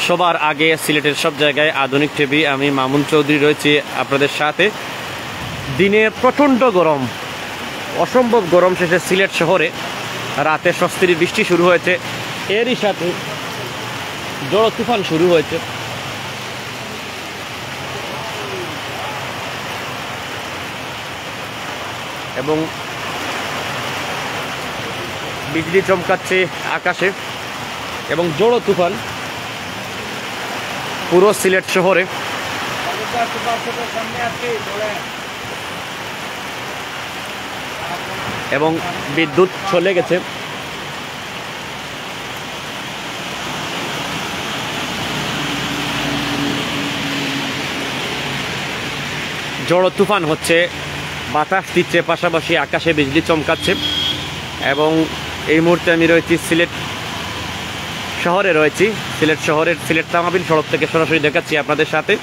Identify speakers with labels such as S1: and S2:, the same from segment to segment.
S1: সবার আগে সিলেটের সব জায়গায় আধুনিক টিভি, আমি মামুন চৌধুরী রয়েছি আপনাদের সাথে। দিনে প্রচণ্ড গরম, অসম্ভব গরম শেষে সিলেট শহরে রাতে স্বস্তির বৃষ্টি শুরু হয়েছে, এরই সাথে ঝড় তুফান শুরু হয়েছে। এবং বিজলি চমকাচ্ছে আকাশে এবং ঝড় তুফান পুরো সিলেট শহরে। এবং বিদ্যুৎ চলে গেছে। ঝড় তুফান হচ্ছে, বাতাস দিচ্ছে, পাশাপাশি আকাশে বিজলি চমকাচ্ছে। এবং এই মুহূর্তে আমি রয়েছি সিলেট শহরে, সিলেট শহরের সিলেট তামাবিল সড়ক থেকে সরাসরি দেখাচ্ছি আপনাদের সাথে।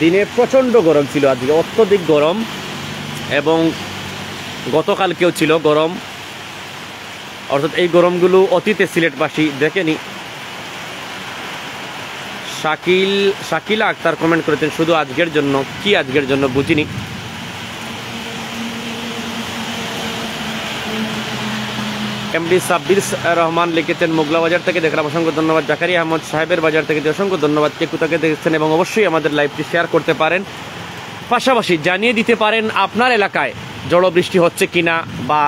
S1: দিনে প্রচণ্ড গরম ছিল, আজকে অত্যধিক গরম, এবং গতকালকেও ছিল গরম। অর্থাৎ এই গরমগুলো অতীতে সিলেটবাসী দেখেনি। শাকিলা আক্তার কমেন্ট করেছেন শুধু আজকের জন্য, কি আজকের জন্য বুঝিনি। এমডি সাব্বির রহমান লিখেছেন মোগলা বাজার থেকে দেখলাম, অসংখ্য ধন্যবাদ। জাকারিয়া আহমদ সাহেবের বাজার থেকে অসংখ্য ধন্যবাদ। কে কোথা থেকে দেখছেন এবং অবশ্যই আমাদের লাইভটি শেয়ার করতে পারেন, পাশাপাশি জানিয়ে দিতে পারেন আপনার এলাকায় ঝড় বৃষ্টি হচ্ছে কিনা বা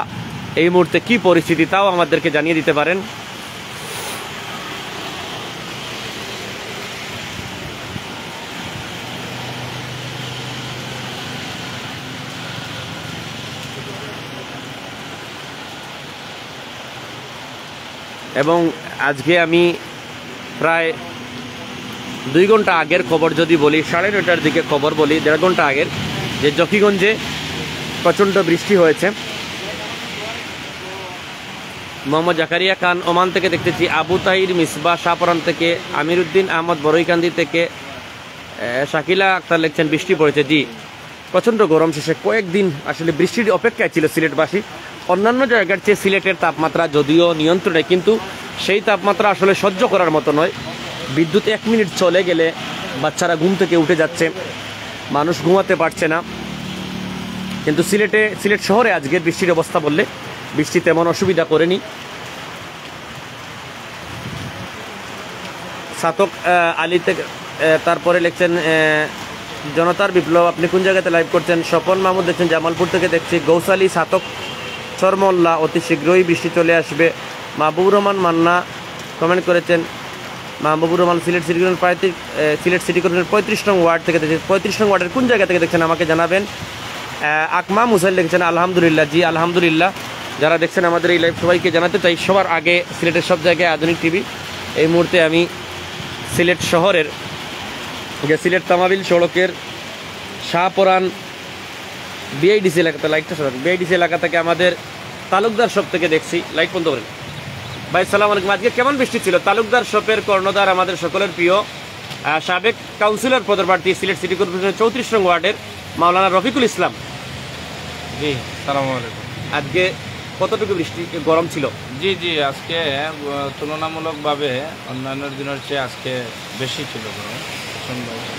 S1: এই মুহূর্তে কি পরিস্থিতি, তাও আমাদেরকে জানিয়ে দিতে পারেন। এবং আজকে আমি প্রায় 2 ঘন্টা আগের খবর যদি বলি, 9:30টার দিকে খবর বলি, 1.5 ঘন্টা আগের, যে জকিগঞ্জে প্রচণ্ড বৃষ্টি হয়েছে। মোহাম্মদ জাকারিয়া খান ওমান থেকে দেখতেছি, আবু তাহির মিসবা শাহপরান থেকে, আমির উদ্দিন আহমদ বড়ইকান্দি থেকে, শাকিলা আক্তার লিখছেন বৃষ্টি পড়েছে। জি, প্রচণ্ড গরম শেষে কয়েকদিন আসলে বৃষ্টির অপেক্ষায় ছিল সিলেটবাসী। অন্যান্য জায়গার চেয়ে সিলেটের তাপমাত্রা যদিও নিয়ন্ত্রণে, কিন্তু সেই তাপমাত্রা আসলে সহ্য করার মতো নয়। বিদ্যুৎ 1 মিনিট চলে গেলে বাচ্চারা ঘুম থেকে উঠে যাচ্ছে, মানুষ ঘুমাতে পারছে না। কিন্তু সিলেট শহরে আজকের বৃষ্টির অবস্থা বললে বৃষ্টি তেমন অসুবিধা করেনি। সাতক আলী থেকে তারপরে লিখছেন জনতার বিপ্লব, আপনি কোন জায়গাতে লাইভ করছেন? স্বপন মাহমুদ দেখছেন জামালপুর থেকে দেখছি। গৌসালী সাতক চরমল্লা, অতি শীঘ্রই বৃষ্টি চলে আসবে। মাহবুবুর রহমান মান্না কমেন্ট করেছেন, মাহবুবুর রহমান সিলেট সিটি কর্পোরেশনের 35 নং ওয়ার্ড থেকে দেখছেন। 35 নং ওয়ার্ডের কোন জায়গা থেকে দেখছেন আমাকে জানাবেন। আকমা মুসাইল দেখছেন আলহামদুলিল্লাহ। জি আলহামদুলিল্লাহ। যারা দেখছেন আমাদের এই লাইভ সবাইকে জানাতে চাই, সবার আগে সিলেটের সব জায়গায় আধুনিক টিভি। এই মুহূর্তে আমি সিলেট শহরের যে সিলেট তামাবিল সড়কের শাহপরান বিআইডিসি এলাকাতে, লাইটটা সরান, বিআইডিসি এলাকা থেকে আমাদের তালুকদার শপ থেকে দেখছি। লাইট বন্ধ করেন ভাই। সালাম আলাইকুম। আজকে কেমন বৃষ্টি ছিল? তালুকদার শপের কর্ণধার, আমাদের সকলের প্রিয় সাবেক কাউন্সিলর পদপ্রার্থী সিলেট সিটি কর্পোরেশনের 34 নং ওয়ার্ডের মাওলানা রফিকুল ইসলাম।
S2: জি সালাম আলাইকুম।
S1: আজকে কতটুকু বৃষ্টি গরম ছিল?
S2: জি জি, আজকে তুলনামূলকভাবে অন্যান্য দিনের চেয়ে আজকে বেশি ছিল গরম।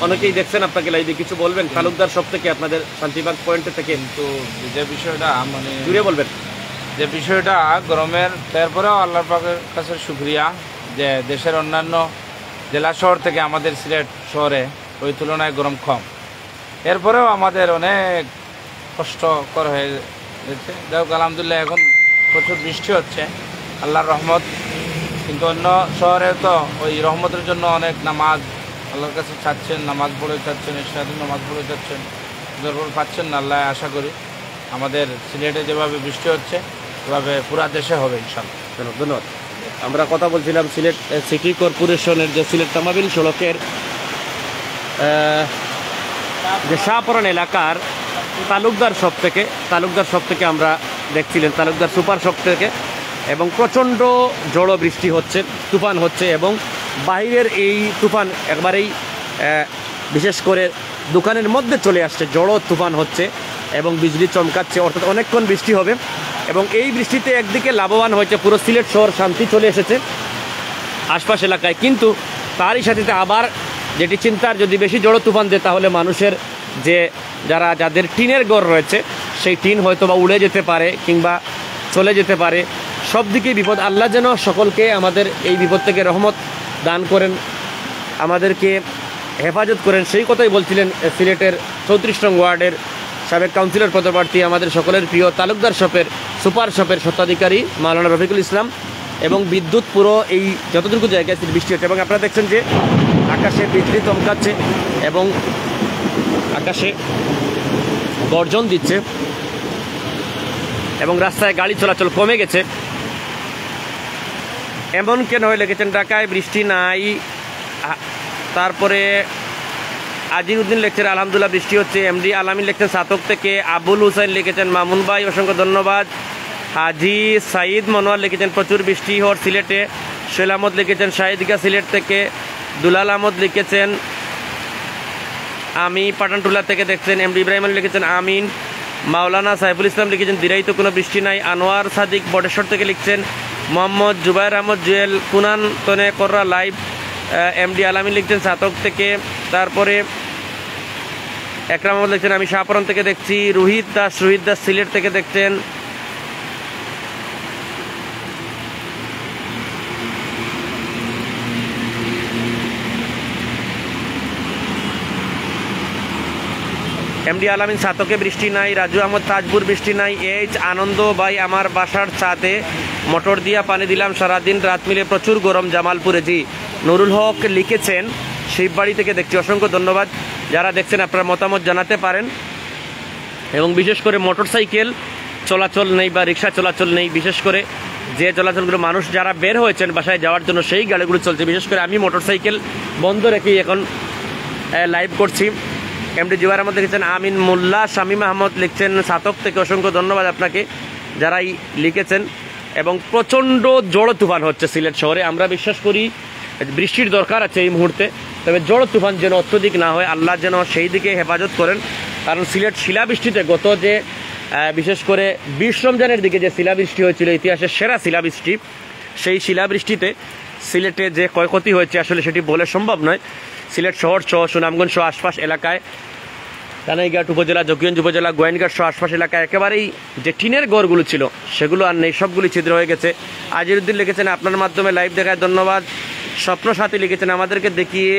S1: অনেকেই দেখছেন আপনাকে লাইভে, কিছু বলবেন তালুকদার সব থেকে, আপনাদের শান্তিবাগ পয়েন্ট থেকে?
S2: কিন্তু যে বিষয়টা মানে
S1: জুড়ে বলবেন,
S2: যে বিষয়টা গরমের, তারপরেও আল্লাহর পাকের কাছে শুকরিয়া যে দেশের অন্যান্য জেলা শহর থেকে আমাদের সিলেট শহরে ওই তুলনায় গরম কম। এরপরেও আমাদের অনেক কষ্টকর হয়ে গেছে। যাই হোক আলহামদুলিল্লাহ, এখন প্রচুর বৃষ্টি হচ্ছে, আল্লাহর রহমত। কিন্তু অন্য শহরে তো ওই রহমতের জন্য অনেক নামাজ আল্লাহর কাছে চাচ্ছেন, নামাজ পড়ে চাচ্ছেন, এরশাদে নামাজ পড়ে চাচ্ছেন, দরবার পাচ্ছেন না। আল্লাহ আশা করি আমাদের সিলেটে যেভাবে বৃষ্টি হচ্ছে এভাবে পুরা দেশে হবে ইনশাআল্লাহ।
S1: ধন্যবাদ। আমরা কথা বলছিলাম সিলেট সিটি কর্পোরেশনের যে সিলেট তামাবিল সড়কের যে শাহপরান এলাকার তালুকদার শপ থেকে আমরা দেখছিলেন, তালুকদার সুপার শপ থেকে। এবং প্রচণ্ড ঝড় বৃষ্টি হচ্ছে, তুফান হচ্ছে, এবং বাইরের এই তুফান একবারেই বিশেষ করে দোকানের মধ্যে চলে আসছে, জড়ো তুফান হচ্ছে এবং বিজলি চমকাচ্ছে, অর্থাৎ অনেকক্ষণ বৃষ্টি হবে। এবং এই বৃষ্টিতে একদিকে লাভবান হয়েছে পুরো সিলেট শহর, শান্তি চলে এসেছে আশপাশ এলাকায়, কিন্তু তারই সাথে আবার যেটি চিন্তার, যদি বেশি জড়ো তুফান দেয় তাহলে মানুষের যাদের টিনের ঘর রয়েছে সেই টিন হয়তো বা উড়ে যেতে পারে কিংবা চলে যেতে পারে, সব দিকেই বিপদ। আল্লাহ যেন সকলকে আমাদের এই বিপদ থেকে রহমত দান করেন, আমাদেরকে হেফাজত করেন, সেই কথাই বলছিলেন সিলেটের 34 নং ওয়ার্ডের সাবেক কাউন্সিলর পদপ্রার্থী, আমাদের সকলের প্রিয় তালুকদার শপের সুপার শপের স্বত্বাধিকারী মাওলানা রফিকুল ইসলাম। এবং বিদ্যুৎ পুরো এই যতটুকু জায়গায় বৃষ্টি হচ্ছে, এবং আপনারা দেখছেন যে আকাশে বিজলি চমকাচ্ছে এবং আকাশে গর্জন দিচ্ছে এবং রাস্তায় গাড়ি চলাচল কমে গেছে। এমন কেন হয়ে লেগেছেন ঢাকায় বৃষ্টি নাই। তারপরে আজিরউদ্দিন লিখছেন আলহামদুলিল্লাহ বৃষ্টি হচ্ছে। এমডি আলামিন লিখছেন সাতক থেকে। আবুল হুসাইন লিখেছেন মামুন ভাই অসংখ্য ধন্যবাদ। হাজি সাইদ মনোয়ার লিখেছেন প্রচুর বৃষ্টি হওয়ার সিলেটে। সোহেল আহমদ লিখেছেন শাহিদিকা সিলেট থেকে। দুলাল আহমদ লিখেছেন আমি পাঠানটুলা থেকে দেখছেন। এমডি ইব্রাহিম আলী লিখেছেন আমিন। মাওলানা সাইফুল ইসলাম লিখেছেন দিরাইতে কোনো বৃষ্টি নাই। আনোয়ার সাদিক বটেশ্বর থেকে লিখছেন। মোহাম্মদ জুবাইর আহমদ জুয়েল কুনান তনে কররা লাইভ। এমডি আলামিন লিখছেন সাতক থেকে। তারপরে একরাম আহমদ লিখছেন আমি শাহপুরান থেকে দেখছি। রোহিত দাস সিলেট থেকে দেখছেন। এমডি আলামিন সাতকে বৃষ্টি নাই। রাজু আহমদ তাজপুর বৃষ্টি নাই। আনন্দ ভাই আমার বাসার ছাদে মোটর দিয়া পানি দিলাম সারাদিন, রাত মিলে প্রচুর গরম জামালপুরে। জি নুরুল হক লিখেছেন শিববাড়ি থেকে দেখছি, অসংখ্য ধন্যবাদ। যারা দেখছেন আপনারা মতামত জানাতে পারেন। এবং বিশেষ করে মোটর সাইকেল চলাচল নেই বা রিক্সা চলাচল নেই, বিশেষ করে যে চলাচলগুলো মানুষ যারা বের হয়েছেন বাসায় যাওয়ার জন্য সেই গাড়িগুলো চলছে। বিশেষ করে আমি মোটর সাইকেল বন্ধ রেখেই এখন লাইভ করছি। এমডি জুবাইর আহমদ লিখেছেন আমিন। মোল্লা শামীম আহমদ লিখছেন সাতক থেকে, অসংখ্য ধন্যবাদ আপনাকে যারাই লিখেছেন। এবং প্রচণ্ড জড়ো তুফান হচ্ছে সিলেট শহরে। আমরা বিশ্বাস করি বৃষ্টির দরকার আছে এই মুহূর্তে, তবে জড়ো তুফান যেন অত্যধিক না হয়, আল্লাহ যেন সেই দিকে হেফাজত করেন। কারণ সিলেট শিলাবৃষ্টিতে গত যে বিশেষ করে 20 রমজানের দিকে যে শিলাবৃষ্টি হয়েছিল ইতিহাসের সেরা শিলাবৃষ্টি, সেই শিলাবৃষ্টিতে সিলেটে যে ক্ষয়ক্ষতি হয়েছে আসলে সেটি বলে সম্ভব নয়। সিলেট শহর সহ সুনামগঞ্জ সহ আশপাশ এলাকায়, কানাইঘাট উপজেলা, জকিগঞ্জ উপজেলা, গোয়েনঘাট সহ আশপাশ এলাকায় একেবারেই যে টিনের ঘরগুলো ছিল সেগুলো আর নেই, সবগুলি ছিদ্র হয়ে গেছে। আজিরউদ্দিন লিখেছেন আপনার মাধ্যমে লাইভ দেখায় ধন্যবাদ। স্বপ্ন সাথী লিখেছেন আমাদেরকে দেখিয়ে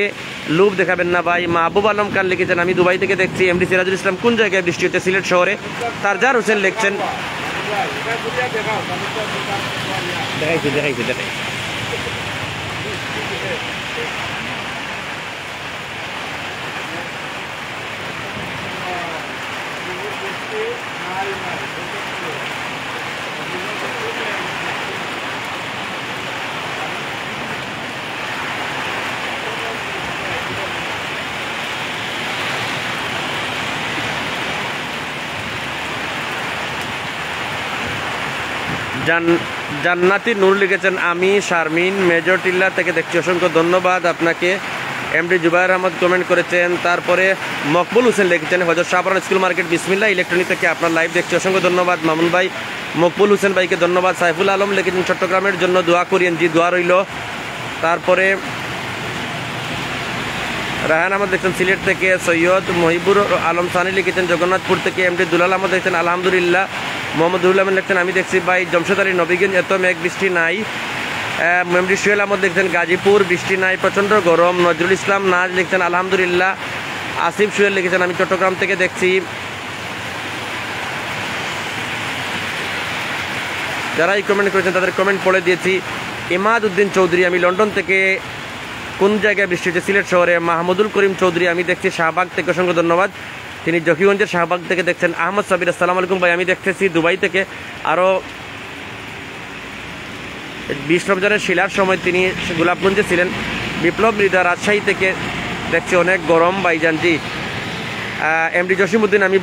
S1: লোভ দেখাবেন না ভাই। মাহবুব আলম খান লিখেছেন আমি দুবাই থেকে দেখছি। এমডি সিরাজুল ইসলাম কোন জায়গায় বৃষ্টি হচ্ছে সিলেট শহরে। তারজার হোসেন লিখছেন দেখাইছি জান্নাতি নূর লিখেছেন আমি শারমিন মেজর টিল্লা থেকে দেখছি, অসংখ্য ধন্যবাদ আপনাকে। এমডি জুবাইর আহমদ কমেন্ট করেছেন। তারপরে মকবুল হোসেন লিখেছেন হযরত শাহপুরান স্কুল মার্কেট বিসমিল্লাহ ইলেকট্রনিক থেকে আপনার লাইভ দেখছি, অসংখ্য ধন্যবাদ মামুন ভাই। মকবুল হোসেন ভাইকে ধন্যবাদ। সাইফুল আলম লিখেছেন চট্টগ্রামের জন্য দোয়া করিয়েন। জি দোয়া রইল। তারপরে রায়হান আহমদ দেখছেন সিলেট থেকে। সৈয়দ মহিবুর আলম সানি লিখেছেন জগন্নাথপুর থেকে। এমডি দুলাল আহমদ দেখছেন আলহামদুলিল্লাহ। মোহাম্মদুল আহমেদ লিখছেন আমি দেখছি ভাই জমশেদ আলী নবীগঞ্জ এত মেঘ বৃষ্টি নাই। এমডি সোহেল আহমদ দেখছেন গাজীপুর বৃষ্টি নাই, প্রচণ্ড গরম। নজরুল ইসলাম নাজ লিখছেন আলহামদুলিল্লাহ। আসিফ সোহেল লিখেছেন আমি চট্টগ্রাম থেকে দেখছি। যারাই কমেন্ট করেছেন তাদের কমেন্ট পড়ে দিয়েছি। ইমাদ উদ্দিন চৌধুরী আমি লন্ডন থেকে। কোন জায়গায় বৃষ্টি হচ্ছে সিলেট শহরে। মাহমুদুল করিম চৌধুরী আমি দেখছি শাহবাগ থেকে, অসংখ্য ধন্যবাদ। তিনি জকিগঞ্জের শাহবাগ থেকে দেখছেন। আহমদ সাবির আসসালামু আলাইকুম ভাই আমি দেখতেছি দুবাই থেকে। আরও 20 রমজানের শিলার সময় তিনি গোলাপগঞ্জে ছিলেন। বিপ্লব মৃদা রাজশাহী থেকে দেখছি অনেক গরম ভাইজান। জি এমডি জসিমউদ্দিন আমি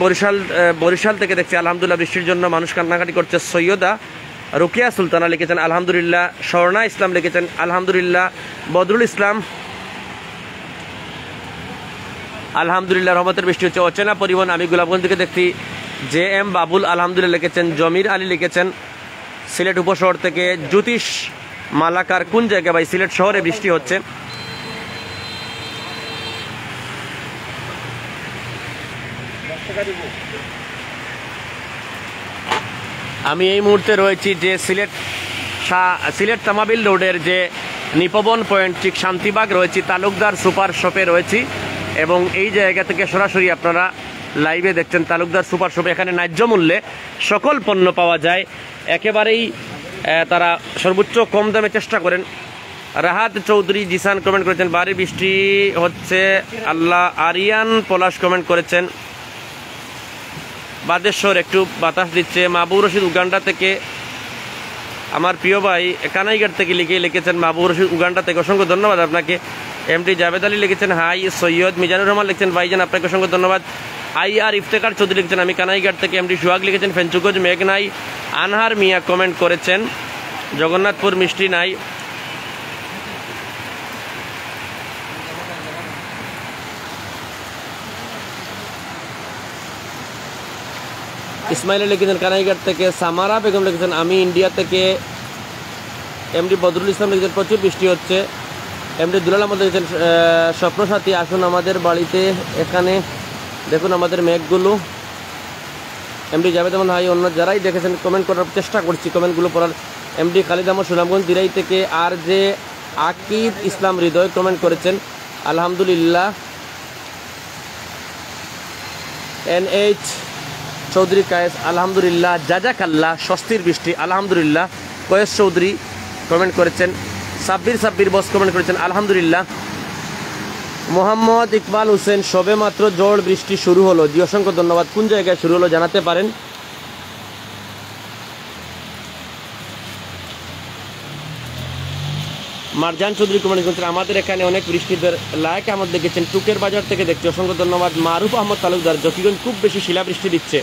S1: বরিশাল থেকে দেখছি আলহামদুলিল্লাহ বৃষ্টির জন্য মানুষ কান্নাকাটি করছে। সৈয়দা রুকিয়া সুলতানা লিখেছেন আলহামদুলিল্লাহ। স্বর্ণা ইসলাম লিখেছেন আলহামদুলিল্লাহ। বদরুল ইসলাম আলহামদুলিল্লাহ রহমতের বৃষ্টি হচ্ছে। অচেনা পরিবহন, আমি গোলাপগঞ্জ থেকে দেখছি জে এম বাবুল আলহামদুলিল্লাহ লিখেছেন। জমির আলী লিখেছেন সিলেট উপশহর থেকে। জ্যোতিষ মালাকার কোন জায়গায় ভাই? সিলেট শহরে বৃষ্টি হচ্ছে। আমি এই মুহূর্তে রয়েছি যে সিলেট তামাবিল রোডের যে নিপবন পয়েন্ট ঠিক শান্তিবাগ রয়েছি, তালুকদার সুপার শপে রয়েছি এবং এই জায়গা থেকে সরাসরি আপনারা লাইভে দেখছেন তালুকদার সুপার শপে। এখানে ন্যায্য মূল্যে সকল পণ্য পাওয়া যায়, একেবারেই তারা সর্বোচ্চ কম দামে চেষ্টা করেন। রাহাত চৌধুরী জিসান কমেন্ট করেছেন ভারী বৃষ্টি হচ্ছে আল্লাহ। আরিয়ান পলাশ কমেন্ট করেছেন বাদেশ্বর একটু বাতাস দিচ্ছে। মাহবুব রশিদ উগান্ডা থেকে, আমার প্রিয় ভাই কানাইঘাট থেকে লিখেছেন মাহবুব রশিদ উগান্ডা থেকে, অসংখ্য ধন্যবাদ আপনাকে। এমডি জাভেদ আলী লিখেছেন হাই। সৈয়দ মিজানুর রহমান লিখছেন ভাইজান আপনাকে অসংখ্য ধন্যবাদ। আইআর ইফতেখার চৌধুরী লিখছেন আমি কানাইঘাট থেকে। এমডি সুহাগ লিখেছেন ফেঞ্চুগঞ্জ মেঘ নাই। আনহার মিয়া কমেন্ট করেছেন জগন্নাথপুর মিষ্টি নাই। ইসমাইল লিখেছেন কানাইঘাট থেকে। সামারা বেগম লিখেছেন আমি ইন্ডিয়া থেকে। এমডি বদরুল ইসলাম লিখেছেন প্রচুর বৃষ্টি হচ্ছে। এমডি দুলাল আহমদ লিখেছেন স্বপ্নসাথী আসুন আমাদের বাড়িতে, এখানে দেখুন আমাদের মেঘগুলো। MD Javed Ahmed hi. অন্য যারাই দেখেছেন কমেন্ট করার চেষ্টা করছি, কমেন্টগুলো পড়ার। এমডি খালিদ আহমদ সুনামগঞ্জ দিরাই থেকে। আর যে আকিদ ইসলাম হৃদয় কমেন্ট করেছেন আলহামদুলিল্লাহ। NH চৌধুরী কায়েস আলহামদুলিল্লাহ। জাজাকাল্লাহ স্বস্তির বৃষ্টি আলহামদুলিল্লাহ। কয়েস চৌধুরী কমেন্ট করেছেন। সাব্বির বস কমেন্ট করেছেন আলহামদুলিল্লাহ। মোহাম্মদ ইকবাল হোসেন সবে মাত্র ঝড় বৃষ্টি শুরু হলো। জি অসংখ্য ধন্যবাদ। কোন জায়গায় শুরু হলো জানাতে পারেন? মারজান চৌধুরী কমেন্ট করেছেন আমাদের এখানে অনেক বৃষ্টিদের লায়ক আহমদ দেখেছেন টুকের বাজার থেকে দেখছি, অসংখ্য ধন্যবাদ। মারুফ আহমদ তালুকদার জকিগঞ্জ খুব বেশি শিলাবৃষ্টি দিচ্ছে।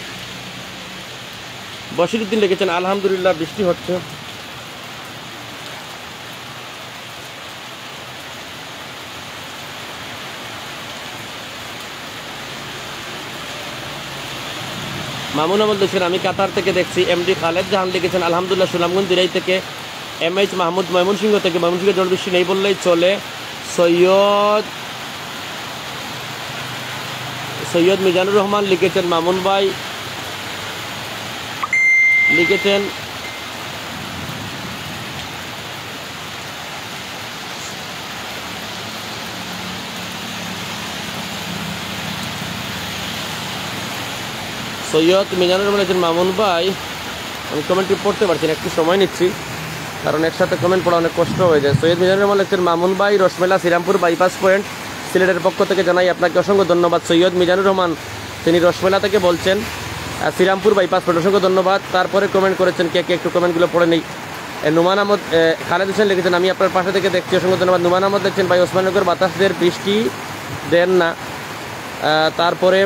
S1: বশিরউদ্দিন লিখেছেন আলহামদুলিল্লাহ বৃষ্টি হচ্ছে। মামুন আহমদ লিখেছেন আমি কাতার থেকে দেখছি। এমডি খালেদ জাহান লিখেছেন আলহামদুলিল্লাহ সুনামগঞ্জ দিরাই থেকে। MH মাহমুদ ময়মনসিংহ থেকে। ময়মনসিংহে ঝড় বৃষ্টি নেই বললেই চলে। সৈয়দ মিজানুর রহমান লিখেছেন মামুন ভাই লিখেছেন সৈয়দ মিজানুর রহমান লিখেছেন মামুন ভাই। আমি কমেন্টটি পড়তে পারছি না, একটু সময় নিচ্ছি কারণ একসাথে কমেন্ট পড়া অনেক কষ্ট হয়ে যায়। সৈয়দ মিজানুর রহমান লিখছেন মামুন ভাই রসমেলা শ্রীরামপুর বাইপাস পয়েন্ট সিলেটের পক্ষ থেকে জানাই আপনাকে অসংখ্য ধন্যবাদ। সৈয়দ মিজানুর রহমান তিনি রসমেলা থেকে বলছেন, শ্রীরামপুর বাইপাস পয়েন্ট, অসংখ্য ধন্যবাদ। তারপরে কমেন্ট করেছেন কে একটু কমেন্টগুলো পড়ে নেই। নুমান আহমদ খালেদ হোসেন লিখেছেন আমি আপনার পাশে থেকে দেখছি, অসংখ্য ধন্যবাদ। নুমান আহমদ লিখছেন ভাই ওসমাননগর বাতাসদের বৃষ্টি দেন না। তারপরে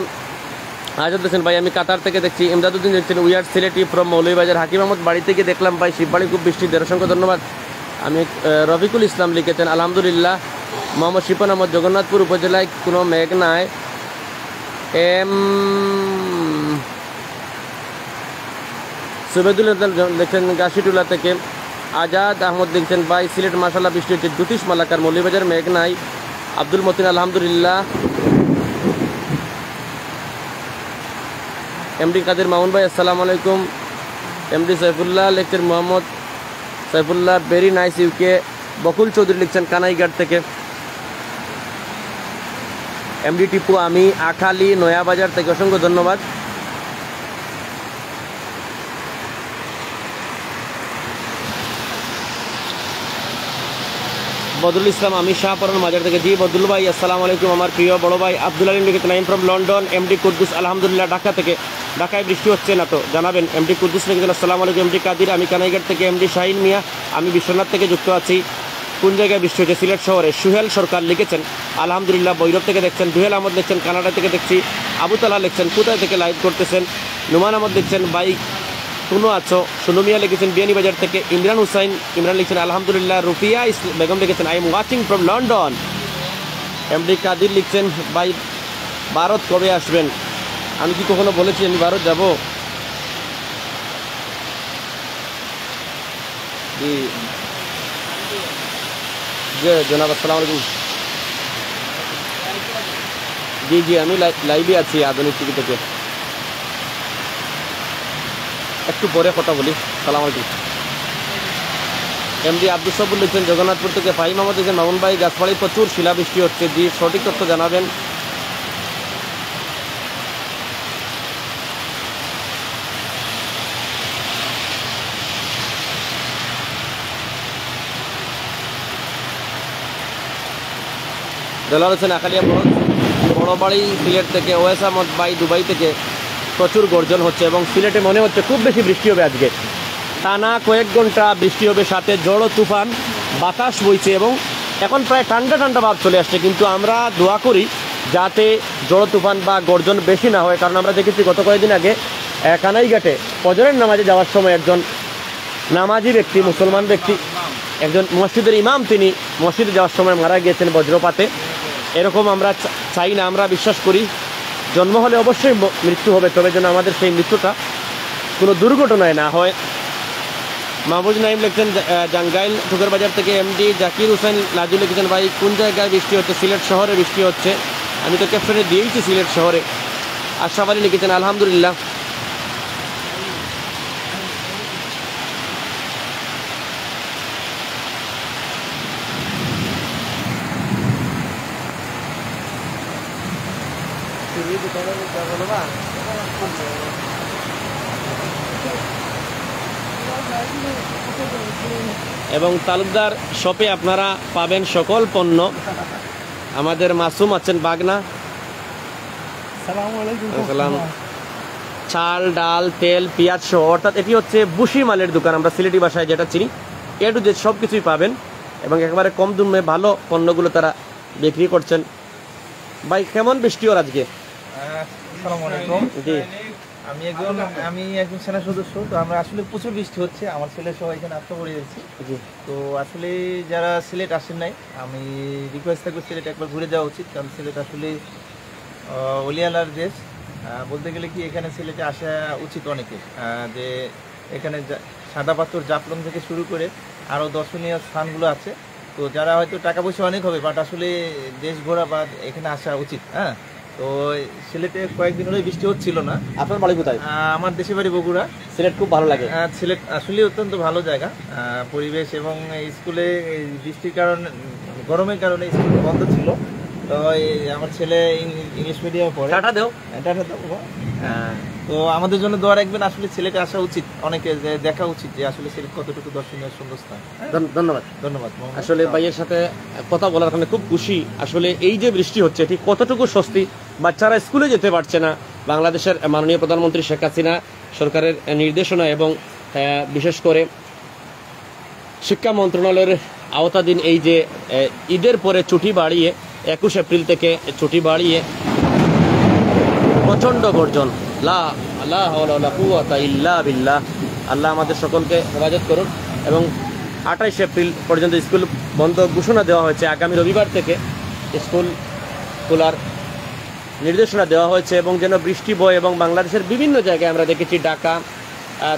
S1: আজাদ হোসেন ভাই আমি কাতার থেকে দেখছি। ইমদাদুদ্দিন লিখছেন we are Sylheti from Moulvibazar. Hakim Ahmed বাড়ি থেকে দেখলাম ভাই শিববাড়ি খুব বৃষ্টি দেয়, অসংখ্য ধন্যবাদ। আমি রফিকুল ইসলাম লিখেছেন আলহামদুলিল্লাহ। মোহাম্মদ শিপন আহমদ জগন্নাথপুর উপজেলায় কোনো মেঘ নাই। সুবেদুল লিখছেন গাছিটুলা থেকে। আজাদ আহমদ লিখছেন ভাই সিলেট মাসাল্লাহ বৃষ্টি হচ্ছে। জ্যোতিষ মালাকার মৌলভীবাজার মেঘ নাই। আব্দুল মতিন আলহামদুলিল্লাহ। এমডি কাদের মামুন ভাই আসসালামু আলাইকুম। এমডি সাইফুল্লাহ লিখছেন Mohammad Saifullah very nice UK. Bakul Chowdhury লিখছেন কানাইঘাট থেকে। এমডি টিপু আমি আখালি নয়াবাজার থেকে, অসংখ্য ধন্যবাদ। বদরুল ইসলাম আমি শাহপরান মাজার থেকে। জি বদরুল ভাই আসসালামু আলাইকুম। আমার প্রিয় বড় ভাই আব্দুল আলিম লিখেছেন I'm from London. MD Quddus আলহামদুলিল্লাহ ঢাকা থেকে। ঢাকায় বৃষ্টি হচ্ছে না তো জানাবেন। এমডি কুদ্দুস লিখেছেন আসসালামু আলাইকুম। এমডি কাদির আমি কানাইঘাট থেকে। এমডি শাহিন মিয়া আমি বিশ্বনাথ থেকে যুক্ত আছি। কোন জায়গায় বৃষ্টি হচ্ছে? সিলেট শহরে। সুহেল সরকার লিখেছেন আলহামদুলিল্লাহ ভৈরব থেকে দেখছেন। দুহেল আহমদ লিখছেন কানাডা থেকে দেখছি। আবু তালা লিখছেন কোথায় থেকে লাইভ করতেছেন। নুমান আহমদ লিখছেন ভাই কোনো আছো। সুনুমিয়া লিখেছেন বিয়ানীবাজার থেকে। ইমরান হুসাইন ইমরান লিখছেন আলহামদুলিল্লাহ। রুফিয়া বেগম লিখেছেন I am watching from London. MD Kadir লিখছেন ভাই ভারত কবে আসবেন? আমি কি কখনো বলেছি আমি ভারত যাব? জি জি জনাব, আসসালামু আলাইকুম। জি জি, আমি লাইভে আছি আধুনিক টিভি থেকে। একটু পরে কথা বলি। সালাম আলাইকুম। এমডি আব্দুল সবুল লিখছেন জগন্নাথপুর থেকে। ফাহিম আহমদ লিখছেন মামুন ভাই গাছপাড়ায় প্রচুর শিলাবৃষ্টি হচ্ছে। জি, সঠিক তথ্য জানাবেন। দেলার হোসেন আকালিয়া বড়বাড়ি সিলেট থেকে। ওয়েস আহমদ ভাই দুবাই থেকে। প্রচুর গর্জন হচ্ছে এবং সিলেটে মনে হচ্ছে খুব বেশি বৃষ্টি হবে আজকে। টানা কয়েক ঘন্টা বৃষ্টি হবে, সাথে ঝড় তুফান, বাতাস বইছে এবং এখন প্রায় ঠান্ডা ঠান্ডা ভাব চলে আসছে। কিন্তু আমরা দোয়া করি যাতে ঝড় তুফান বা গর্জন বেশি না হয়, কারণ আমরা দেখেছি গত কয়েকদিন আগে কানাইঘাটে ফজরের নামাজে যাওয়ার সময় একজন নামাজি ব্যক্তি, মুসলমান ব্যক্তি, একজন মসজিদের ইমাম, তিনি মসজিদে যাওয়ার সময় মারা গিয়েছেন বজ্রপাতে। এরকম আমরা চাই না। আমরা বিশ্বাস করি জন্ম হলে অবশ্যই মৃত্যু হবে, তবে যেন আমাদের সেই মৃত্যুটা কোনো দুর্ঘটনায় না হয়। মাহবুজ নাইম লিখছেন জাঙ্গাইল ঠুকের বাজার থেকে। এমডি জাকির হোসেন লাজু লিখেছেন ভাই কোন জায়গায় বৃষ্টি হচ্ছে? সিলেট শহরে বৃষ্টি হচ্ছে। আমি তো ক্যাপশনে দিয়েছি সিলেট শহরে। আশরাফ আলী লিখেছেন আলহামদুলিল্লাহ। এবং তালুকদার শপে আপনারা পাবেন সকল পণ্য। আমাদের মাসুম আছেন বাগনা। সালাম। চাল, ডাল, তেল, পেঁয়াজ সহ, অর্থাৎ এটি হচ্ছে বুশি মালের দোকান, আমরা সিলেটি ভাষায় যেটা চিনি। এ টু জেড সব কিছুই পাবেন এবং একেবারে কম দামে ভালো পণ্যগুলো তারা বিক্রি করছেন। ভাই কেমন বৃষ্টি ওর আজকে?
S3: আসসালামু আলাইকুম।
S1: জি,
S3: আমি একজন সেনা সদস্য, তো আমরা আসলে প্রচুর বৃষ্টি হচ্ছে, আমার ছেলে সহ এখানে আটকা পড়ে যাচ্ছি।
S1: জি।
S3: তো আসলে যারা সিলেট আসেন নাই, আমি রিকোয়েস্ট থাকবো সিলেট একবার ঘুরে যাওয়া উচিত, কারণ সিলেট আসলে অলিয়ালার দেশ। বলতে গেলে কি এখানে সিলেটে আসা উচিত অনেকে, যে এখানে সাদা পাথর, জাফলং থেকে শুরু করে আরও দর্শনীয় স্থানগুলো আছে। তো যারা হয়তো টাকা পয়সা অনেক হবে, বাট আসলে দেশ ঘোরা বা এখানে আসা উচিত। হ্যাঁ, তো সিলেটে কয়েকদিন হলে বৃষ্টি হচ্ছিল না।
S1: আপনার বাড়ি কোথায়?
S3: আমার দেশের বাড়ি বগুড়া।
S1: সিলেট খুব ভালো লাগে।
S3: সিলেট আসলে অত্যন্ত ভালো জায়গা, পরিবেশ, এবং স্কুলে বৃষ্টির কারণে, গরমের কারণে স্কুল বন্ধ ছিল। তো আমার ছেলে ইংলিশ মিডিয়ামে পড়ে।
S1: টাটা দেও।
S3: তো আমাদের জন্য দোয়া রাখবেন। আসলে সিলেটে আসা উচিত, অনেকে দেখা উচিত যে আসলে সিলেট কতটুকু দর্শনীয় সুন্দর স্থান।
S1: ধন্যবাদ।
S3: ধন্যবাদ।
S1: আসলে ভাইয়ের সাথে কথা বলার কারণে খুব খুশি। আসলে এই যে বৃষ্টি হচ্ছে এটি কতটুকু স্বস্তি। বাচ্চারা স্কুলে যেতে পারছে না, বাংলাদেশের মাননীয় প্রধানমন্ত্রী শেখ হাসিনা সরকারের নির্দেশনা এবং বিশেষ করে শিক্ষা মন্ত্রণালয়ের আওতাধীন এই যে ঈদের পরে ছুটি বাড়িয়ে 21 এপ্রিল থেকে ছুটি বাড়িয়ে প্রচণ্ড গর্জন, লা হাওলা ওয়ালা কুওয়াতা ইল্লা বিল্লাহ। আল্লাহ আমাদের সকলকে হেফাজত করুন। এবং 28 এপ্রিল পর্যন্ত স্কুল বন্ধ ঘোষণা দেওয়া হয়েছে। আগামী রবিবার থেকে স্কুল খোলার নির্দেশনা দেওয়া হয়েছে এবং যেন বৃষ্টি বয়। এবং বাংলাদেশের বিভিন্ন জায়গায় আমরা দেখেছি, ঢাকা,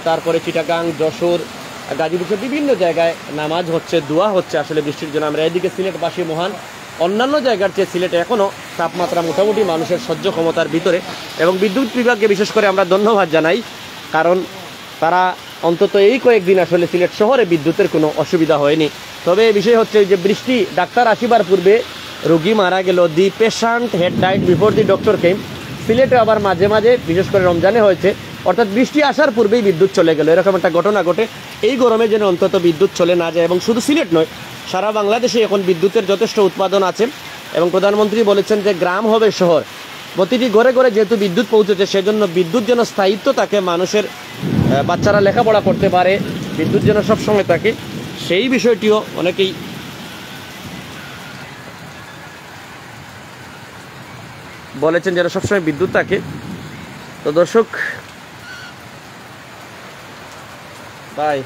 S1: তারপরে চিটাগাং, যশোর, গাজীপুর, বিভিন্ন জায়গায় নামাজ হচ্ছে, দোয়া হচ্ছে আসলে বৃষ্টির জন্য। আমরা এদিকে সিলেটবাসী মহান, অন্যান্য জায়গার চেয়ে সিলেটে এখনও তাপমাত্রা মোটামুটি মানুষের সহ্য ক্ষমতার ভিতরে। এবং বিদ্যুৎ বিভাগকে বিশেষ করে আমরা ধন্যবাদ জানাই, কারণ তারা অন্তত এই কয়েকদিন আসলে সিলেট শহরে বিদ্যুতের কোনো অসুবিধা হয়নি। তবে বিষয় হচ্ছে যে বৃষ্টি, ডাক্তার আসিবার পূর্বে রোগী মারা গেল, দি patient head died before the doctor came. সিলেটে আবার মাঝে মাঝে, বিশেষ করে রমজানে হয়েছে, অর্থাৎ বৃষ্টি আসার পূর্বেই বিদ্যুৎ চলে গেল, এরকম একটা ঘটনা ঘটে। এই গরমে যেন অন্তত বিদ্যুৎ চলে না যায়। এবং শুধু সিলেট নয়, সারা বাংলাদেশে এখন বিদ্যুতের যথেষ্ট উৎপাদন আছে। এবং প্রধানমন্ত্রী বলেছেন যে গ্রাম হবে শহর, প্রতিটি ঘরে ঘরে যেহেতু বিদ্যুৎ পৌঁছেছে, সেজন্য বিদ্যুৎ যেন স্থায়িত্ব থাকে, মানুষের বাচ্চারা লেখাপড়া করতে পারে, বিদ্যুৎ যেন সবসময় থাকে, সেই বিষয়টিও অনেকেই বলেছেন যেন সবসময় বিদ্যুৎ থাকে। তো দর্শক ভাই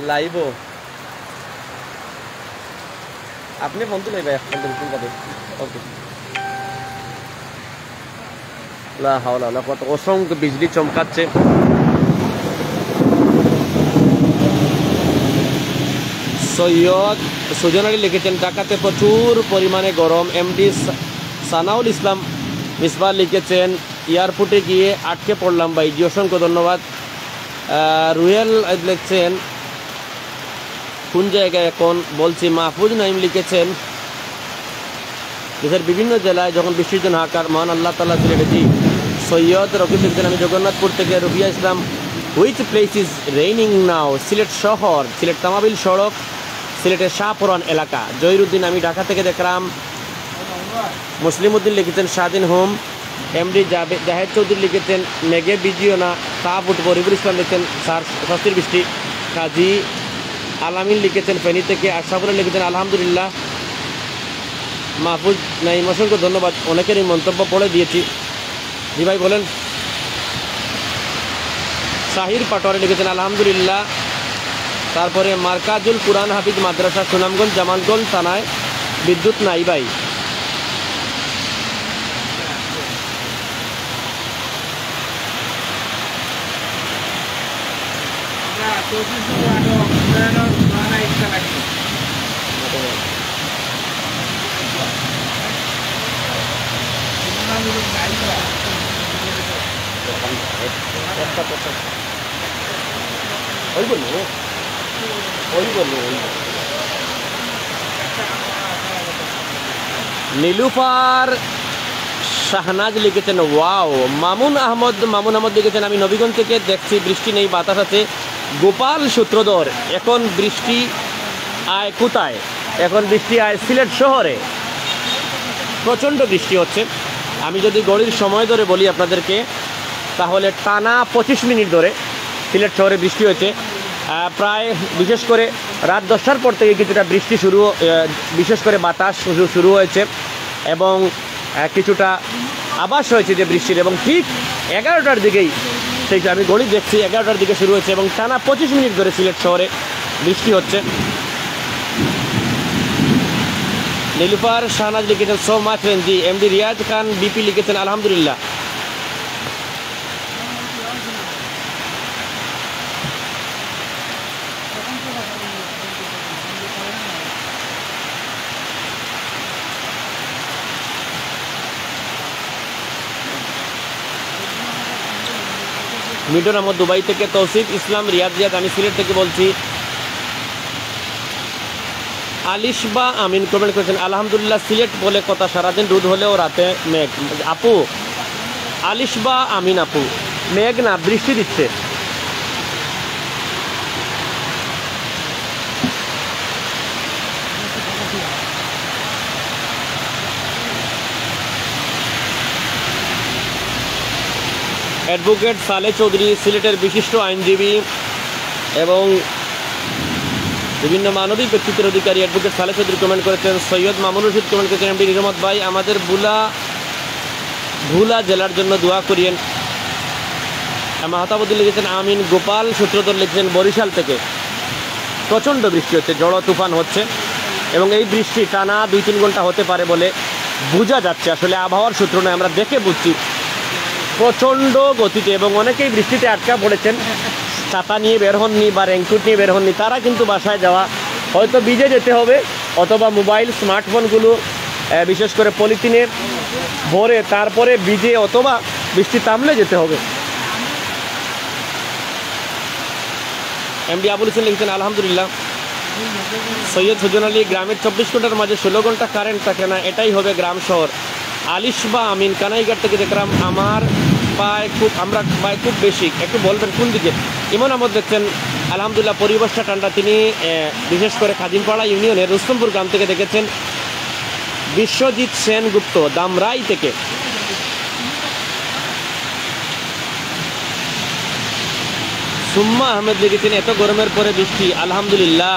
S1: লাইভও আপনি ফোন তুলে ভাই, ওকে। লা হাওলা ওয়ালা কুওয়াতা, অসংখ্য বিজলি চমকাচ্ছে। সৈয়দ সুজন আলী লিখেছেন ঢাকাতে প্রচুর পরিমাণে গরম। এমডি সানাউল ইসলাম মিসবাহ লিখেছেন এয়ারপোর্টে গিয়ে আটকে পড়লাম ভাই, জি অসংখ্য ধন্যবাদ। রুয়েল লিখছেন কোন জায়গায় এখন বলছি। মাহফুজ নাইম লিখেছেন দেশের বিভিন্ন জেলায় যখন বৃষ্টির জন্য হাহাকার, মহান আল্লাহ তাআলা সিলেটে। জি সৈয়দ রকিব লিখছেন আমি জগন্নাথপুর থেকে। Rubia Islam which place is raining now? Sylhet শহর, সিলেট তামাবিল সড়ক, সিলেটের শাহপুরান এলাকা। জহিরুদ্দিন আমি ঢাকা থেকে দেখলাম। মুসলিম উদ্দিন লিখেছেন স্বাধীন হোম। এমডি জাহেদ চৌধুরী লিখেছেন মেঘে বিজিও না তা ফুটবো। রিবুল ইসলাম লিখেছেন স্বস্তির বৃষ্টি। কাজী আলামিন লিখেছেন ফেনী থেকে। আশরাফুল লিখেছেন আলহামদুলিল্লাহ। মাহফুজ নাইম অসংখ্য ধন্যবাদ, অনেকেরই মন্তব্য পড়ে দিয়েছি। জি ভাই বলেন। শাহির পাটোয়ারি লিখেছেন আলহামদুলিল্লাহ। তারপরে মার্কাজুল কুরআন হাফিজ মাদ্রাসা সুনামগঞ্জ জামালগঞ্জ থানায় বিদ্যুৎ নাই ভাই। নীলুফার শাহনাজ লিখেছেন ওয়াও। মামুন আহমদ লিখেছেন আমি নবীগঞ্জ থেকে দেখছি বৃষ্টি নেই, বাতাস আছে। গোপাল সূত্রধর এখন বৃষ্টি আয় কোথায়? এখন বৃষ্টি আয় সিলেট শহরে, প্রচণ্ড বৃষ্টি হচ্ছে। আমি যদি ঘড়ির সময় ধরে বলি আপনাদেরকে তাহলে টানা 25 মিনিট ধরে সিলেট শহরে বৃষ্টি হয়েছে। প্রায় বিশেষ করে রাত 10টার পর থেকে কিছুটা বৃষ্টি শুরু, বিশেষ করে বাতাস শুরু হয়েছে এবং কিছুটা আভাস হয়েছে যে বৃষ্টির, এবং ঠিক 11টার দিকেই, সেইটা আমি ঘড়ি দেখছি 11টার দিকে শুরু হয়েছে এবং টানা 25 মিনিট ধরে সিলেট শহরে বৃষ্টি হচ্ছে। নীলুফার শাহনাজ লিখেছেন so much Renji. MD Riaz খান বিপি লিখেছেন আলহামদুলিল্লাহ। মিডন আহমদ দুবাই থেকে। তৌসিফ ইসলাম রিয়াদ আমি সিলেট থেকে বলছি। আলিশবা আমিন কমেন্ট করেছেন আলহামদুলিল্লাহ সিলেট বলে কথা, সারাদিন রোদ হলেও রাতে মেঘ। আপু আলিশবা আমিন আপু, মেঘ না বৃষ্টি দিচ্ছে। অ্যাডভোকেট সালে চৌধুরী সিলেটের বিশিষ্ট আইনজীবী এবং বিভিন্ন মানবিক ব্যক্তিত্বের অধিকারী অ্যাডভোকেট সালে চৌধুরী কমেন্ট করেছেন। সৈয়দ মামুন রশিদ কমেন্ট করেছেন এমডি নিজামত ভাই আমাদের ভুলা জেলার জন্য দোয়া করিয়েন। মাহতাবুদ্দিন লিখেছেন আমিন। গোপাল সূত্রধর লিখেছেন বরিশাল থেকে। প্রচণ্ড বৃষ্টি হচ্ছে, ঝড়ো তুফান হচ্ছে এবং এই বৃষ্টি টানা 2-3 ঘন্টা হতে পারে বলে বোঝা যাচ্ছে। আসলে আবহাওয়ার সূত্র নয়, আমরা দেখে বুঝছি প্রচণ্ড গতিতে, এবং অনেকেই বৃষ্টিতে আটকা পড়েছেন, ছাতা নিয়ে বের হননি বা রেইনকোট নিয়ে বের হননি, তারা কিন্তু বাসায় যাওয়া হয়তো ভিজে যেতে হবে, অথবা মোবাইল স্মার্টফোনগুলো বিশেষ করে পলিথিনে ভরে তারপরে ভিজে অথবা বৃষ্টি থামলে যেতে হবে। এমডি আবুল হোসেন লিখেছেন আলহামদুলিল্লাহ। সৈয়দ সুজন আলী গ্রামের 24 ঘন্টার মাঝে 16 ঘন্টা কারেন্ট থাকে না, এটাই হবে গ্রাম শহর। আলিশবা আমিন কানাইঘাট থেকে দেখলাম আমরা পায় খুব বেশি, একটু বলবেন কোন দিকে? ইমন আহমদ দেখছেন আলহামদুলিল্লাহ পরিবেশটা ঠান্ডা। তিনি বিশেষ করে খাদিমপাড়া ইউনিয়নের রুস্তমপুর গ্রাম থেকে দেখেছেন। বিশ্বজিৎ সেনগুপ্ত দামরাই থেকে। সুম্মা আহমেদ লিখেছেন এত গরমের পরে বৃষ্টি আলহামদুলিল্লাহ।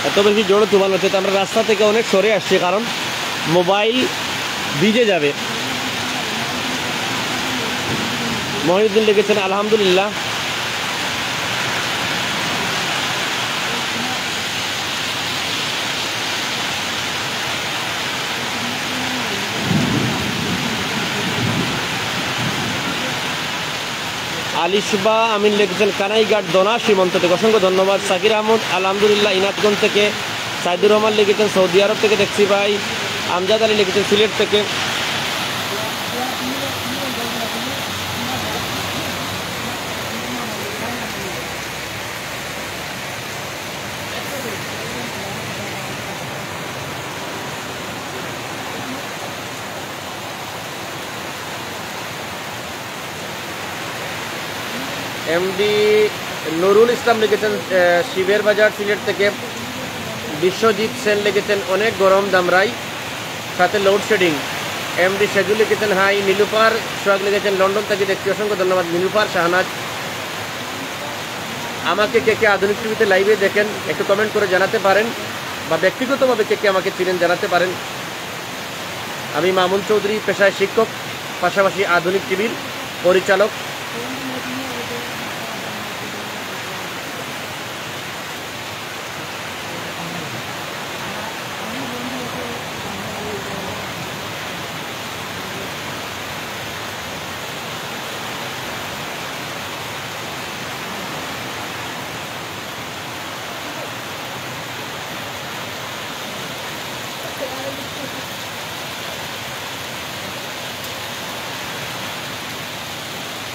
S1: এত বেশি জোরে তুফান হচ্ছে, তো আমরা রাস্তা থেকে অনেক সরে আসছি, কারণ মোবাইল ভিজে যাবে। মহিউদ্দিন লিখেছেন আলহামদুলিল্লাহ। আলিশবা আমিন লিখেছেন কানাইঘাট দোনা সীমান্ত থেকে, অসংখ্য ধন্যবাদ। সাকির আহমদ আলহামদুলিল্লাহ ইনাতগঞ্জ থেকে। সাইদুর রহমান লিখেছেন সৌদি আরব থেকে দেখছি ভাই। আমজাদ আলী লিখেছেন সিলেট থেকে। এমডি নুরুল ইসলাম লিখেছেন শিবের বাজার সিলেট থেকে। বিশ্বজিৎ সেন লিখেছেন অনেক গরম দামরাই, সাথে লোডশেডিং। এমডি সেজু লিখেছেন হাই। নীলুফার সোহাগ লিখেছেন লন্ডন থেকে দেখছি, অসংখ্য ধন্যবাদ। নীলুফার শাহনাজ। আমাকে কে কে আধুনিক টিভিতে লাইভে দেখেন একটু কমেন্ট করে জানাতে পারেন, বা ব্যক্তিগতভাবে কে কে আমাকে চিনেন জানাতে পারেন। আমি মামুন চৌধুরী, পেশায় শিক্ষক, পাশাপাশি আধুনিক টিভির পরিচালক।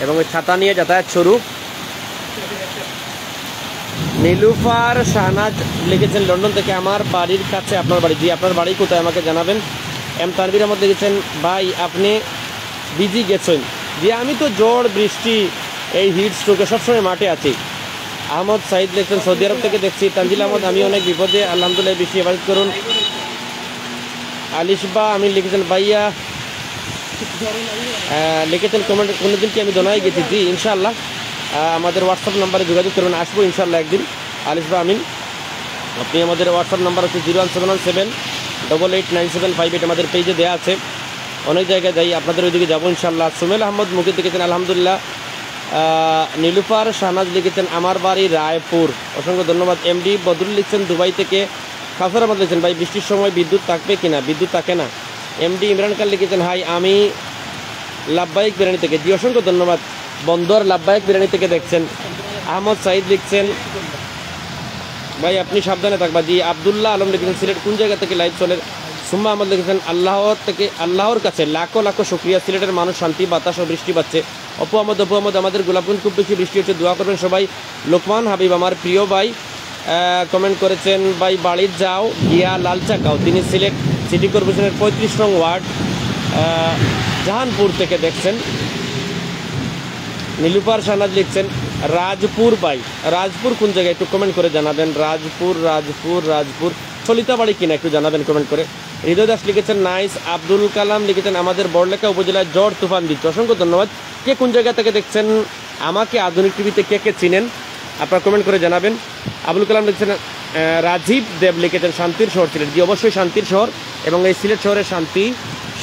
S1: এবং ওই ছাতা নিয়ে যাতায়াত শুরু। নীলুফার শাহনাজ লিখেছেন লন্ডন থেকে, আমার বাড়ির কাছে আপনার বাড়ি। জি, আপনার বাড়ি কোথায় আমাকে জানাবেন। এম তানভীর আহমদ লিখেছেন ভাই আপনি বিজি গেছেন। জি, আমি তো ঝড় বৃষ্টি এই হিট স্ট্রোকে সবসময় মাঠে আছি। আহমদ সাইদ লিখছেন সৌদি আরব থেকে দেখছি। তানজিল আহমদ আমি অনেক বিপদে, আলহামদুলিল্লাহ বেশি ইবাদত করুন। আলিশবা আমি লিখেছেন ভাইয়া লিখেছেন কমেন্ট কোনোদিন কি আমি দোনায় গেছি। জি ইনশাআল্লাহ, আমাদের হোয়াটসঅ্যাপ নাম্বারে যোগাযোগ করবেন, আসবো ইনশাআল্লাহ একদিন। আলিশবা আমিন, আপনি আমাদের হোয়াটসঅ্যাপ নাম্বার হচ্ছে 01717889758, আমাদের পেজে দেওয়া আছে। অনেক জায়গায় যাই, আপনাদের ওইদিকে যাবো ইনশাআল্লাহ। সুমেল আহমদ মুকিদ লিখেছেন আলহামদুলিল্লাহ। নীলুফার শাহনাজ লিখেছেন আমার বাড়ি রায়পুর, অসংখ্য ধন্যবাদ। এমডি বদরুল লিখছেন দুবাই থেকে। কাফর আহমদ লিখছেন ভাই বৃষ্টির সময় বিদ্যুৎ থাকবে কিনা, বিদ্যুৎ থাকে না। এমডি ইমরান খান লিখেছেন হাই আমি লাভবাহিক বিরিয়ানি থেকে। জি অসংখ্য ধন্যবাদ। বন্দর লাভবাহিক বিরিয়ানি থেকে দেখছেন। আহমদ সাইদ লিখছেন ভাই আপনি সাবধানে থাকবা। জি আবদুল্লাহ আলম লিখেছেন সিলেট কোন জায়গা থেকে লাইভ চলে। সুম্মা আহমদ লিখেছেন আল্লাহর কাছে লাখো লাখো শুক্রিয়া, সিলেটের মানুষ শান্তি বাতাস ও বৃষ্টি পাচ্ছে। অপু আহমদ আমাদের গোলাপগঞ্জ খুব বেশি বৃষ্টি হচ্ছে, দোয়া করবেন সবাই। লোকমান হাবিব আমার প্রিয় ভাই কমেন্ট করেছেন ভাই বাড়ির যাও গিয়া লাল চা খাও। তিনি সিলেট সিটি কর্পোরেশনের 35 নং ওয়ার্ড জাহানপুর থেকে দেখছেন। নীলুফার শাহনাজ লিখছেন রাজপুর ভাই, রাজপুর কোন জায়গায় একটু কমেন্ট করে জানাবেন। রাজপুর সলিতাবাড়ি কিনা একটু জানাবেন কমেন্ট করে। হৃদয় দাস লিখেছেন নাইস। আব্দুল কালাম লিখেছেন আমাদের বড়লেখা উপজেলায় ঝড় তুফান দিচ্ছে, অসংখ্য ধন্যবাদ। কে কোন জায়গা থেকে দেখছেন, আমাকে আধুনিক টিভিতে কে কে চিনেন আপনারা কমেন্ট করে জানাবেন। আবুল কালাম লিখেছেন রাজীব দেব লিখেছেন শান্তির শহর সিলেট। জি অবশ্যই শান্তির শহর, এবং এই সিলেট শহরের শান্তি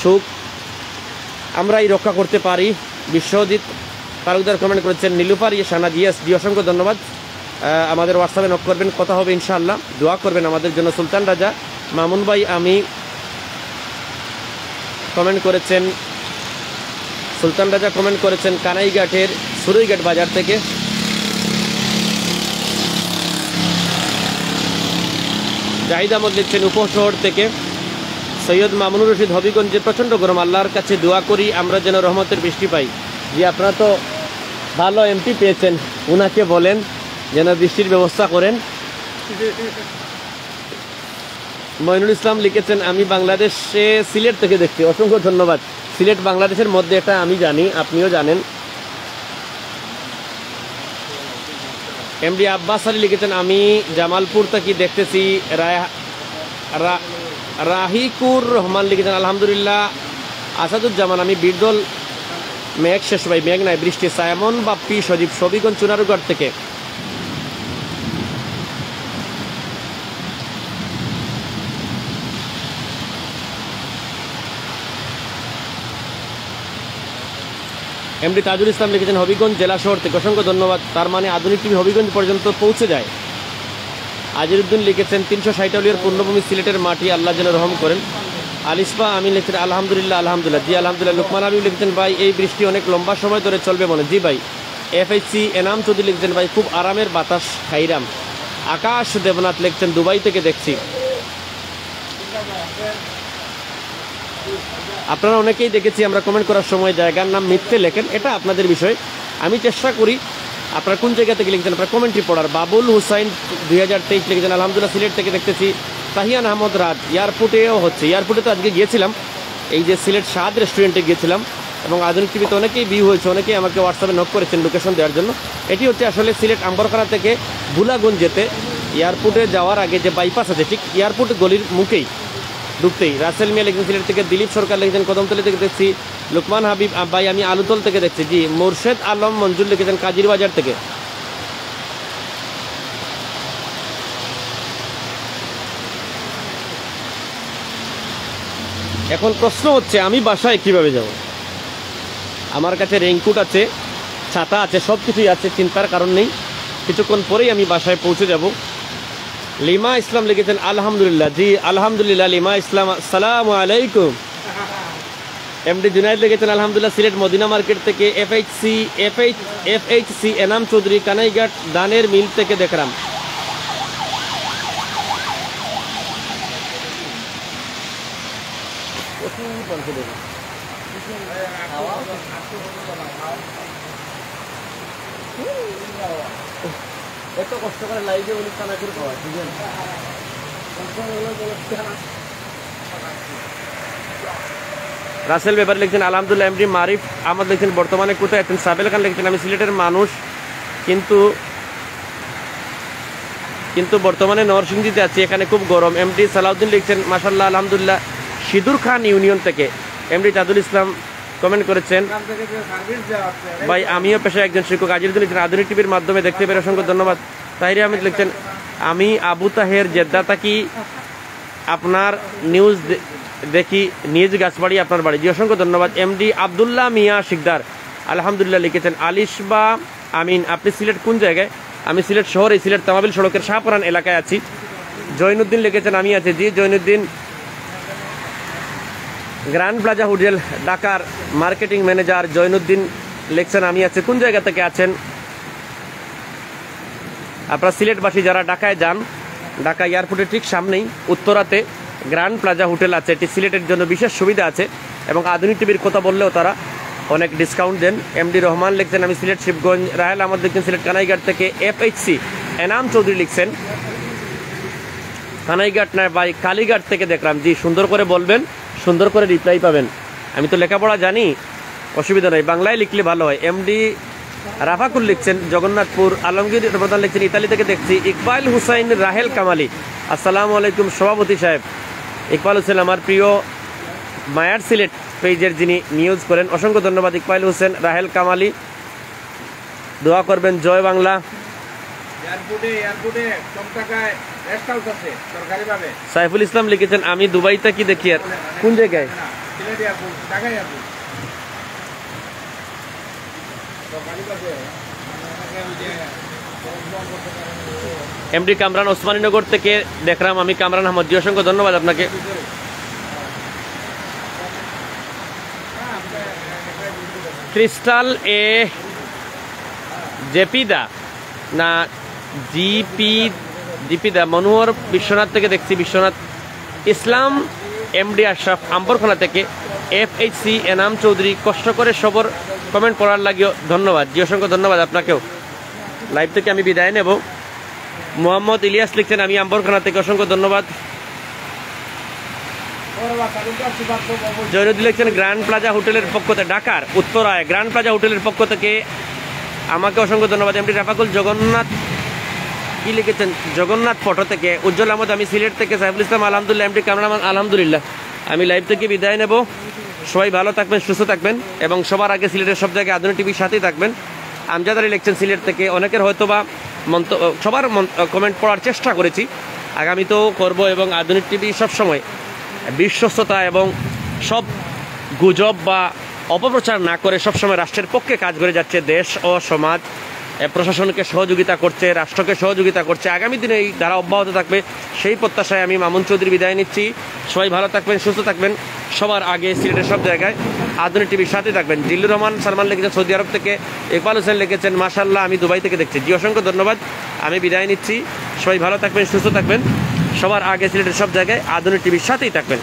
S1: সুখ আমরাই রক্ষা করতে পারি। বিশ্বজিৎ তালুকদার কমেন্ট করেছেন নীলুফার শাহনাজ ইয়েস। জি অসংখ্য ধন্যবাদ। আমাদের হোয়াটসঅ্যাপে নক করবেন, কথা হবে ইনশাআল্লাহ। দোয়া করবেন আমাদের জন্য। সুলতান রাজা মামুন ভাই আমি কমেন্ট করেছেন, সুলতান রাজা কমেন্ট করেছেন কানাইঘাটের সুরইঘাট বাজার থেকে। জাহিদ আহমদ লিখছেন উপশহর থেকে। সৈয়দ মামুনুর রশিদ হবিগঞ্জে প্রচণ্ড গরম, আল্লাহর কাছে দোয়া করি আমরা যেন রহমতের বৃষ্টি পাই। জি আপনারা তো ভালো এমপি পেয়েছেন, উনাকে বলেন যেন বৃষ্টির ব্যবস্থা করেন। মইনুল ইসলাম লিখেছেন আমি বাংলাদেশে সিলেট থেকে দেখছি, অসংখ্য ধন্যবাদ। সিলেট বাংলাদেশের মধ্যে, এটা আমি জানি, আপনিও জানেন। এমডি আব্বাস আলী লিখেছেন আমি জামালপুর থেকে দেখতেছি। রাহিকুর রহমান লিখেছেন আলহামদুলিল্লাহ। আসাদুজ্জামান আমি বীরদল মেঘ শেষ ভাই, মেঘ নাই বৃষ্টি। সায়মন বাপ্পি সজীব সবিগঞ্জ চুনারুগড় থেকে। এমডি তাজুল ইসলাম লিখেছেন হবিগঞ্জ জেলা শহর থেকে, অসংখ্য ধন্যবাদ। তার মানে আধুনিক টিভি হবিগঞ্জ পর্যন্ত পৌঁছে যায়। আজিরুদ্দিন লিখেছেন 360 আউলিয়ার পূর্ণভূমি সিলেটের মাটি আল্লাহ যেন রহম করেন। আলিসফা আমিন লিখেছেন আলহামদুলিল্লাহ আলহামদুলিল্লাহ। জি আলহামদুলিল্লাহ। লুকমান হাবিব লিখেছেন ভাই এই বৃষ্টি অনেক লম্বা সময় ধরে চলবে মনে। জি ভাই। এফএইচসি এনাম চৌধুরী লিখছেন ভাই খুব আরামের বাতাস খাইরাম। আকাশ দেবনাথ লিখছেন দুবাই থেকে দেখছি। আপনারা অনেকেই দেখেছি আমরা কমেন্ট করার সময় জায়গার নাম মিথ্যে লেখেন, এটা আপনাদের বিষয়। আমি চেষ্টা করি আপনারা কোন জায়গা থেকে লিখছেন আপনারা কমেন্টটি পড়ার। বাবুল হুসাইন 2023 লিখেছেন আলহামদুলিল্লাহ সিলেট থেকে দেখতেছি। তাহিয়ান আহমদ রাজ এয়ারপোর্টেও হচ্ছে, এয়ারপোর্টে তো আজকে গিয়েছিলাম, এই যে সিলেট স্বাদ রেস্টুরেন্টে গিয়েছিলাম এবং আধুনিক টিভিতে অনেকেই ভিউ হয়েছে, অনেকেই আমাকে হোয়াটসঅ্যাপে নক করেছেন লোকেশন দেওয়ার জন্য। এটি হচ্ছে আসলে সিলেট আম্বরখানা থেকে ভুলাগঞ্জ যেতে এয়ারপোর্টে যাওয়ার আগে যে বাইপাস আছে ঠিক এয়ারপোর্ট গলির মুখেই ঢুকতেই। রাসেল মিয়া লিখেছেন সিলেট থেকে। দিলীপ সরকার লিখেছেন কদমতলী থেকে দেখছি। লুকমান হাবিব ভাই আমি আলুতল থেকে দেখছি। জি। মোর্শেদ আলম মঞ্জুর লিখেছেন কাজির বাজার থেকে। এখন প্রশ্ন হচ্ছে আমি বাসায় কিভাবে যাব? আমার কাছে রেইনকোট আছে, ছাতা আছে, সব কিছুই আছে, চিন্তার কারণ নেই। কিছুক্ষণ পরেই আমি বাসায় পৌঁছে যাব। লিমা ইসলাম লিখেছেন আলহামদুলিল্লাহ। জি আলহামদুলিল্লাহ লিমা ইসলাম আসসালামু আলাইকুম। এমডি জুনায়েদ লিখেছেন আলহামদুলিল্লাহ সিলেট মদিনা মার্কেট থেকে। এফএইচসি এনাম চৌধুরী কানাইঘাট দানের মিল থেকে দেখলাম। এত কষ্ট করে লাইভে অনুষ্ঠান করে পাওয়া রাসেল ব্যাপারে লিখছেন আলহামদুলিল্লাহ। এমডি মারিফ আহমদ লিখছেন বর্তমানে কোথায় আছেন? সাবেল খান লিখছেন আমি সিলেটের মানুষ কিন্তু বর্তমানে নরসিংদীতে আছি, এখানে খুব গরম। এমডি সালাউদ্দিন লিখছেন মাশাআল্লাহ আলহামদুলিল্লাহ সিদুর খান ইউনিয়ন থেকে। এমডি তাজুল ইসলাম কমেন্ট করেছেন ভাই আমিও পেশায় একজন শিক্ষক। আজিরুদ্দিন লিখছেন আধুনিক টিভির মাধ্যমে দেখতে পেরে অসংখ্য ধন্যবাদ। তাহির আহমেদ লিখছেন আমি আবু তাহের জেদ্দা থাকি, আপনার নিউজ দেখি নিজ গাছবাড়ি আপনার বাড়ি। জি অসংখ্য ধন্যবাদ। এমডি আবদুল্লাহ মিয়া শিকদার আলহামদুলিল্লাহ লিখেছেন আলিশবা আমিন আপনি সিলেট কোন জায়গায়? আমি সিলেট শহরে সিলেট তামাবিল সড়কের শাহপুরান এলাকায় আছি। জৈনুদ্দিন লিখেছেন আমি আছি। জি জৈনুদ্দিন। গ্র্যান্ড প্লাজা হোটেল ঢাকার মার্কেটিং ম্যানেজার জৈনুদ্দিন লিখছেন আমি আছি। কোন জায়গা থেকে আছেন? আপনারা সিলেটবাসী যারা ঢাকায় যান, ঢাকা এয়ারপোর্টের ঠিক সামনেই উত্তরাতে গ্র্যান্ড প্লাজা হোটেল আছে, এটি সিলেটের জন্য বিশেষ সুবিধা আছে এবং আধুনিক টিভির কথা বললেও তারা অনেক ডিসকাউন্ট দেন। এমডি রহমান লিখছেন আমি সিলেট শিবগঞ্জ। রাহেল আহমদ লিখছেন সিলেট কানাইঘাট থেকে। এফএইচসি এনাম চৌধুরী লিখছেন কানাইঘাট না ভাই কালীঘাট থেকে দেখলাম। জি সুন্দর করে বলবেন, সুন্দর করে রিপ্লাই পাবেন। আমি তো লেখাপড়া জানি, অসুবিধা নেই, বাংলায় লিখলে ভালো হয়। এমডি রাফাকুল লিখছেন জগন্নাথপুর। আলমগীর প্রধান লিখছেন ইতালি থেকে দেখছি। ইকবাল হুসাইন রাহেল কামালি আসসালামু আলাইকুম সভাপতি সাহেব। ইকবাল হোসেন আমার প্রিয় মায়ার সিলেট পেজের যিনি নিউজ করেন, অসংখ্য ধন্যবাদ ইকবাল হোসেন রাহেল কামালি। দোয়া করবেন জয় বাংলা। সাইফুল ইসলাম লিখেছেন আমি দুবাইতে কি দেখি আর কোন জায়গায়? এমডি কামরান ওসমানীনগর থেকে দেখলাম আমি কামরান আহমদ। জি অসংখ্য ধন্যবাদ আপনাকে। ক্রিস্টাল এ জেপিদা না জিপিদা মনোহর বিশ্বনাথ থেকে দেখছি। বিশ্বনাথ ইসলাম এমডি আশরাফ আম্বরখানা থেকে। এফএইচসি এনাম চৌধুরী কষ্ট করে সবর কমেন্ট করার লাগিও ধন্যবাদ। জি অসংখ্য ধন্যবাদ আপনাকেও। লাইভ থেকে আমি বিদায় নেব। মোহাম্মদ ইলিয়াস লিখছেন আমি আম্বরখানা থেকে, অসংখ্য ধন্যবাদ। জয়নুদ্দিন লিখছেন গ্র্যান্ড প্লাজা হোটেলের পক্ষ থেকে ঢাকার উত্তরায় গ্র্যান্ড প্লাজা হোটেলের পক্ষ থেকে, আমাকে অসংখ্য ধন্যবাদ। এমডি রাফাকুল জগন্নাথ কি লিখেছেন জগন্নাথ ফটো থেকে। উজ্জ্বল আহমদ আমি সিলেট থেকে। সাইফুল ইসলাম আলহামদুলিল্লাহ। এমডি কামরামান আলহামদুলিল্লাহ। আমি লাইভ থেকে বিদায় নেব। সবাই ভালো থাকবেন, সুস্থ থাকবেন এবং সবার আগে সিলেটের সব জায়গায় আধুনিক টিভির সাথেই থাকবেন। আমজাদ আলী লিখছেন সিলেট থেকে। অনেকের হয়তোবা সবার কমেন্ট পড়ার চেষ্টা করেছি, আগামীতেও করব এবং আধুনিক টিভি সবসময় বিশ্বস্ততা এবং সব গুজব বা অপপ্রচার না করে সবসময় রাষ্ট্রের পক্ষে কাজ করে যাচ্ছে, দেশ ও সমাজ প্রশাসনকে সহযোগিতা করছে, রাষ্ট্রকে সহযোগিতা করছে। আগামী দিনে এই ধারা অব্যাহত থাকবে, সেই প্রত্যাশায় আমি মামুন চৌধুরী বিদায় নিচ্ছি। সবাই ভালো থাকবেন, সুস্থ থাকবেন। সবার আগে সিলেটের সব জায়গায় আধুনিক টিভির সাথে থাকবেন। জিল্লুর রহমান সালমান লিখেছেন সৌদি আরব থেকে, ইকবাল হোসেন লিখেছেন মাশাআল্লাহ আমি দুবাই থেকে দেখছি। জি অসংখ্য ধন্যবাদ, আমি বিদায় নিচ্ছি। সবাই ভালো থাকবেন, সুস্থ থাকবেন। সবার আগে সিলেটের সব জায়গায় আধুনিক টিভির সাথেই থাকবেন।